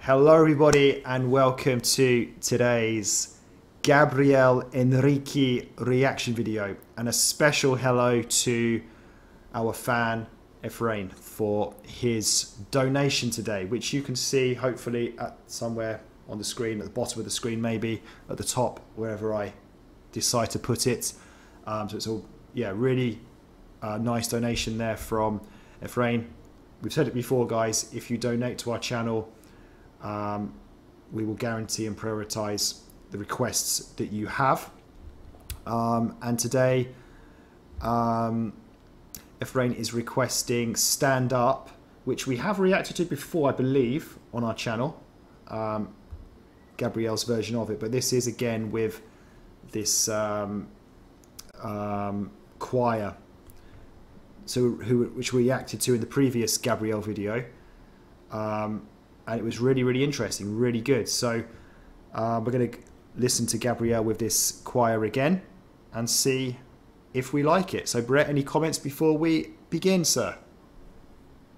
Hello everybody and welcome to today's Gabriel Henrique reaction video, and a special hello to our fan Efrain for his donation today, which you can see hopefully at somewhere on the screen, at the bottom of the screen, maybe at the top, wherever I decide to put it. So it's all, yeah, really nice donation there from Efrain. We've said it before, guys, if you donate to our channel, we will guarantee and prioritize the requests that you have. And today, Efrain is requesting Stand Up, which we have reacted to before, I believe, on our channel. Gabriel's version of it, but this is again with this choir, which we reacted to in the previous Gabriel video. And it was really interesting, really good. So we're going to listen to Gabriel with this choir again and see if we like it. So Brett, any comments before we begin, sir?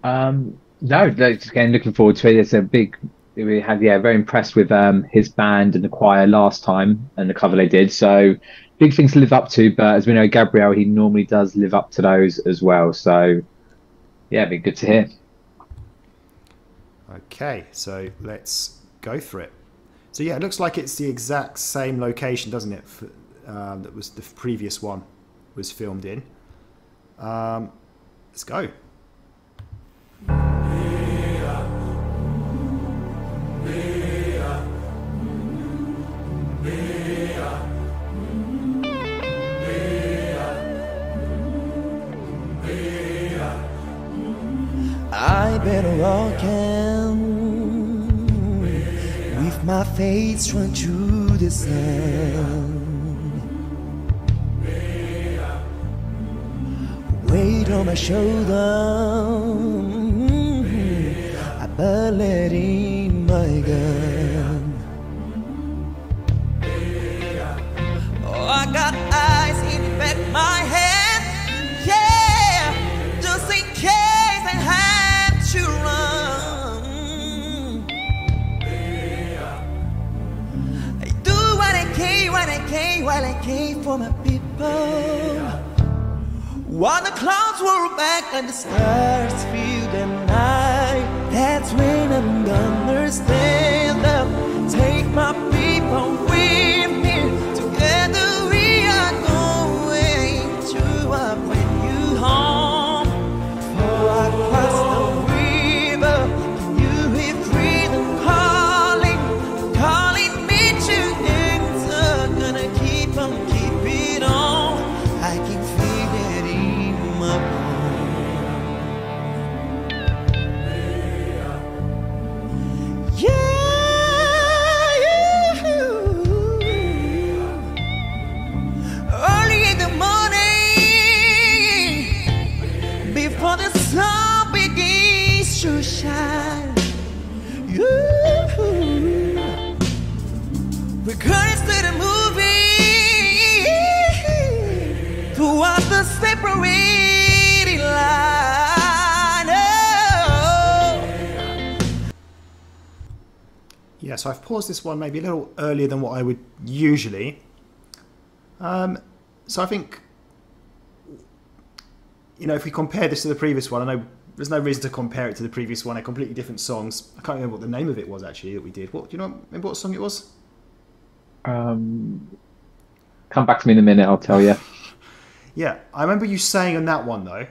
No, just again looking forward to it. It's a big, we had, yeah, very impressed with his band and the choir last time and the cover they did. So big things to live up to, but as we know, Gabriel, he normally does live up to those as well. So yeah, it'd be good to hear. Okay, so let's go for it. So yeah, it looks like it's the exact same location, doesn't it? That was the previous one was filmed in. Let's go. I've been walking with my face run through the sun. Weight on my shoulder, I bullet in my gun. Oh, I got eyes in the back of my head, yeah, just in case I have to run. I do what I can, while I can for my people. While the clouds roll back and the stars fill the night, that's when I'm gonna stand up, take my people with me. Together we are going to a brand new home. For I cross the river, you hear freedom calling, calling me to enter. Gonna keep on keeping on. I can feel it in my bones. Yeah, early in the morning, before the sun begins to shine, we're going to the movie towards the separating line. Oh. Yeah, so I've paused this one maybe a little earlier than what I would usually. So I think, you know, if we compare this to the previous one, I know there's no reason to compare it to the previous one. They're completely different songs. I can't remember what the name of it was actually that we did. What do you know? Remember what song it was? Come back to me in a minute, I'll tell you. Yeah, I remember you saying on that one though,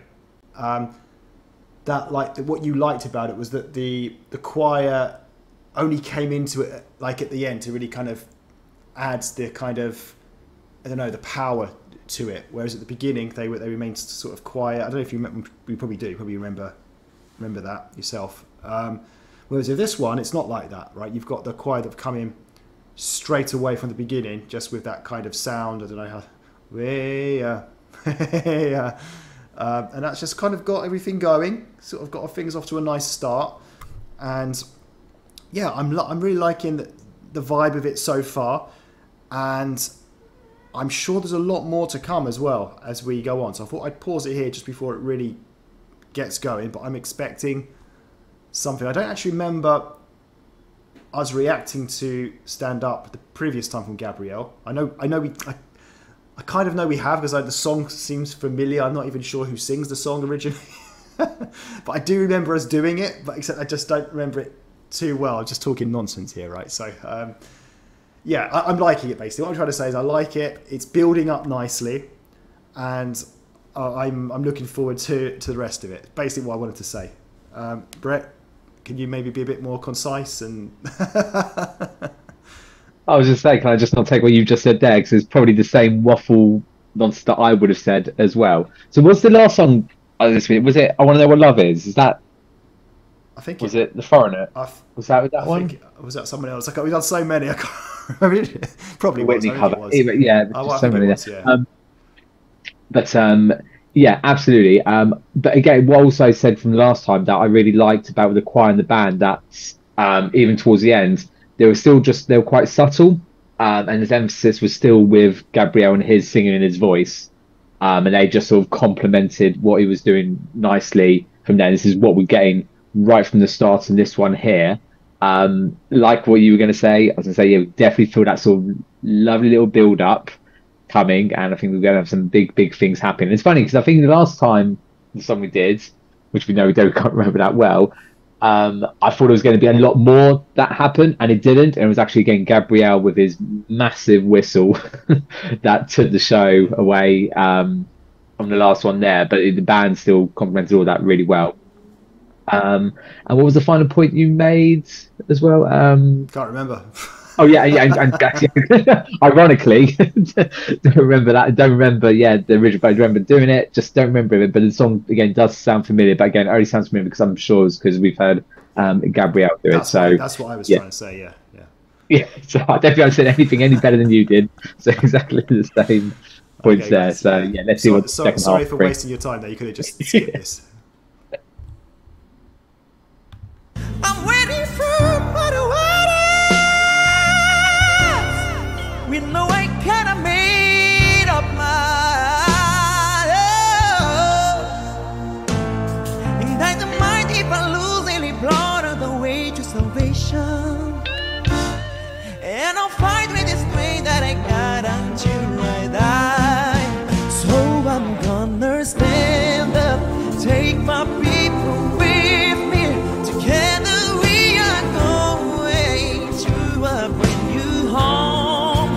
that like what you liked about it was that the choir only came into it like at the end to really kind of adds the kind of, I don't know, the power to it. Whereas at the beginning they remained sort of quiet. I don't know if you remember, you probably do, probably remember that yourself. Whereas with this one, it's not like that, right? You've got the choir that come in straight away from the beginning, just with that kind of sound. I don't know how, and that's just kind of got everything going. Sort of got things off to a nice start, and yeah, I'm really liking the vibe of it so far, and I'm sure there's a lot more to come as well as we go on. So I thought I'd pause it here just before it really gets going, but I'm expecting something. I don't actually remember was reacting to Stand Up the previous time from Gabriel. I kind of know we have, because the song seems familiar. I'm not even sure who sings the song originally. But I do remember us doing it, but except I just don't remember it too well. I'm just talking nonsense here, right? So, yeah, I'm liking it, basically. What I'm trying to say is I like it. It's building up nicely, and I'm looking forward to the rest of it. Basically what I wanted to say. Brett, can you maybe be a bit more concise? And I was just saying, can I just not take what you just said there? Because it's probably the same waffle nonsense that I would have said as well. So what's the last song this week? Was it I Want to Know What Love Is? Is that... I think was it The Foreigner? Was that one? Was that someone else? We've done so many. I can't remember. Probably Whitney was. cover. Yeah, so many there. Yeah. But yeah, absolutely. But again, what also I said from last time that I really liked about the choir and the band, that even towards the end, they were quite subtle, and his emphasis was still with Gabriel and his singing in his voice, and they just sort of complemented what he was doing nicely from there. This is what we're getting right from the start in this one here. Like what you were going to say, I was going to say, yeah, definitely feel that sort of lovely little build up coming, and I think we're going to have some big things happening. It's funny because I think the last time the song we did, which we know we can't remember that well, I thought it was going to be a lot more that happened, and it didn't. And it was actually again Gabriel with his massive whistle that took the show away from the last one there. But the band still complemented all that really well. And what was the final point you made as well? Can't remember. Oh yeah, and ironically, don't remember that. Don't remember, the original. But I remember doing it. Just don't remember it. But the song again does sound familiar. But again, it only sounds familiar because I'm sure it's because we've heard Gabriel do it. So that's what I was trying to say. Yeah. So I definitely haven't said anything any better than you did. So exactly the same points there. Guys, so yeah, let's see what the second half Sorry for wasting your time there. You could have just skipped this. I'm waiting for my we know I kinda made up my love, and I don't mind if I lose any blood on the way to salvation, and I'll fight with this way that I got until I die. So I'm gonna stand up, take my people with me, together we are going to a brand new home.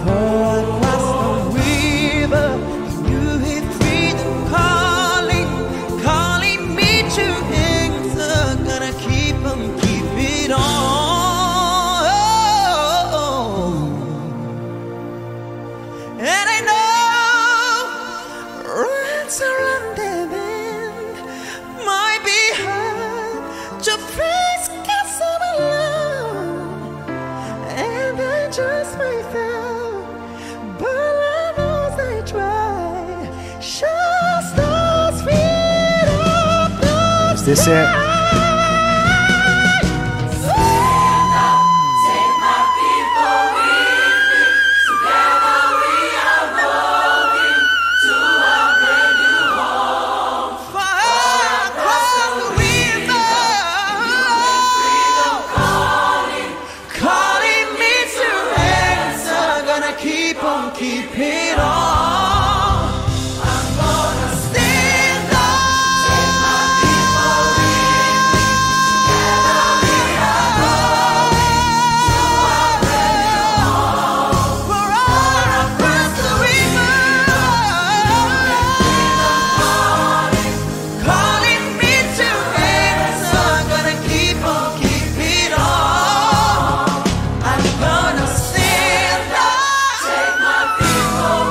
Across the river, you hear freedom calling me to answer. Gonna keep it on. And I know rats around the bend might be hard to face, 'cause I'm alone, and I just might fail. Is this it? Keep it on. I'm gonna stand up. Take my people with me. Together we are going to our brand new home. For all across the river, calling me to answer. Gonna keep it on. I'm gonna stand up. Take my people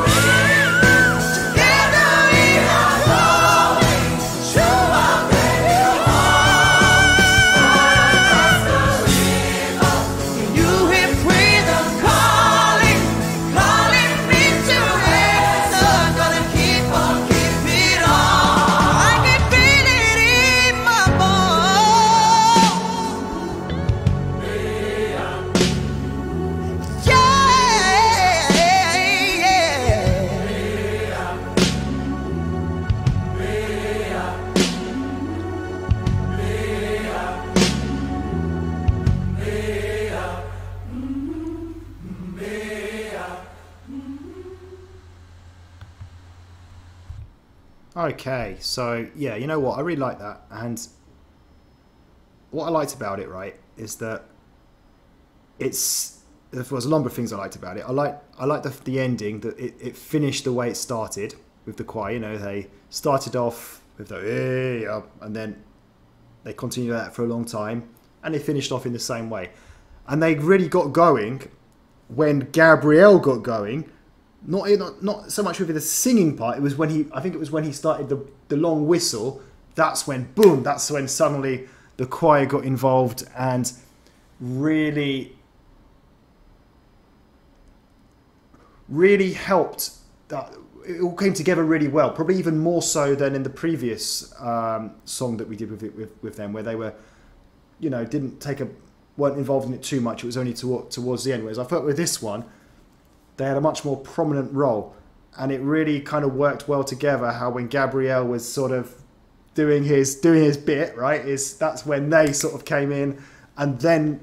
Okay, so yeah, you know what? I really like that. And what I liked about it, right, is that there was a number of things I liked about it. I like the ending, that it finished the way it started with the choir. You know, they started off with the hey up, and then they continued that for a long time, and they finished off in the same way. And they really got going when Gabriel got going. Not so much with the singing part. It was when I think it was when he started the long whistle. That's when boom. That's when suddenly the choir got involved and really helped. That it all came together really well. Probably even more so than in the previous song that we did with them, where they were, you know, weren't involved in it too much. It was only towards the end. Whereas I felt with this one, they had a much more prominent role, and it really kind of worked well together. How when Gabriel was sort of doing his bit, right, that's when they sort of came in, and then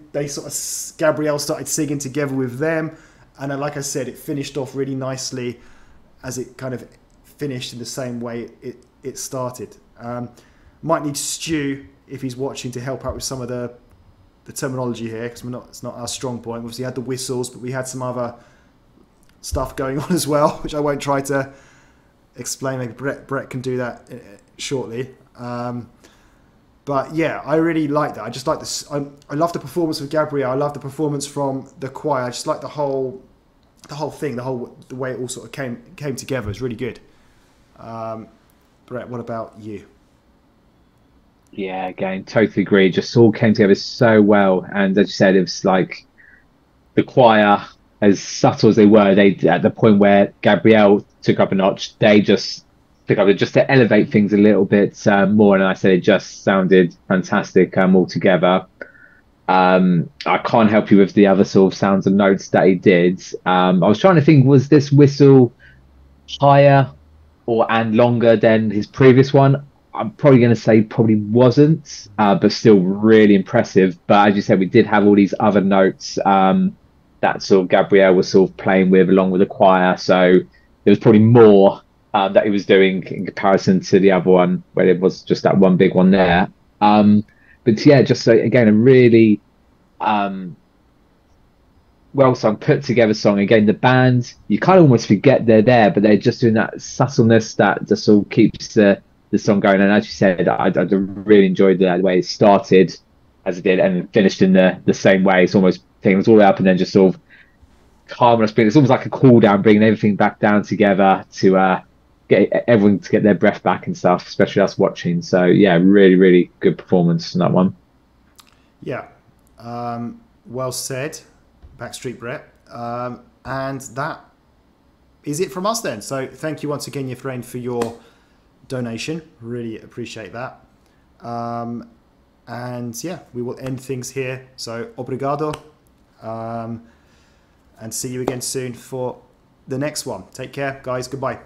Gabriel started singing together with them, and then, like I said, it finished off really nicely, as it kind of finished in the same way it started. Might need Stu, if he's watching, to help out with some of the terminology here, because it's not our strong point. Obviously, we had the whistles, but we had some other stuff going on as well, which I won't try to explain. Maybe Brett can do that shortly. But yeah, I really like that. I just like this. I love the performance of Gabriel. I love the performance from the choir. I just like the whole thing, the way it all sort of came together. It's really good. Brett, what about you? Yeah, again, totally agree. Just all came together so well, and as you said, it was like the choir, as subtle as they were, they at the point where Gabrielle took up a notch, they just took up just to elevate things a little bit more. And I said it just sounded fantastic all together. I can't help you with the other sort of sounds and notes that he did. I was trying to think, was this whistle higher and longer than his previous one? I'm probably going to say probably wasn't, but still really impressive. But as you said, we did have all these other notes that sort of Gabriel was sort of playing with along with the choir. So there was probably more that he was doing in comparison to the other one, where it was just that one big one there. But yeah, just so, again, a really well sung, put together song. Again, the band, you kind of almost forget they're there, but they're just doing that subtleness that just sort of keeps the song going. And as you said, I really enjoyed the way it started as it did and finished in the same way. It's almost taking us all up and then just sort of calming us. It's almost like a cool down, bringing everything back down together to get everyone to get their breath back and stuff, especially us watching. So yeah, really, really good performance in that one. Yeah, well said, Backstreet Brett. And that is it from us then. So thank you once again, Yefrain, for your donation. Really appreciate that. And yeah, we will end things here. So obrigado, and see you again soon for the next one. Take care, guys. Goodbye.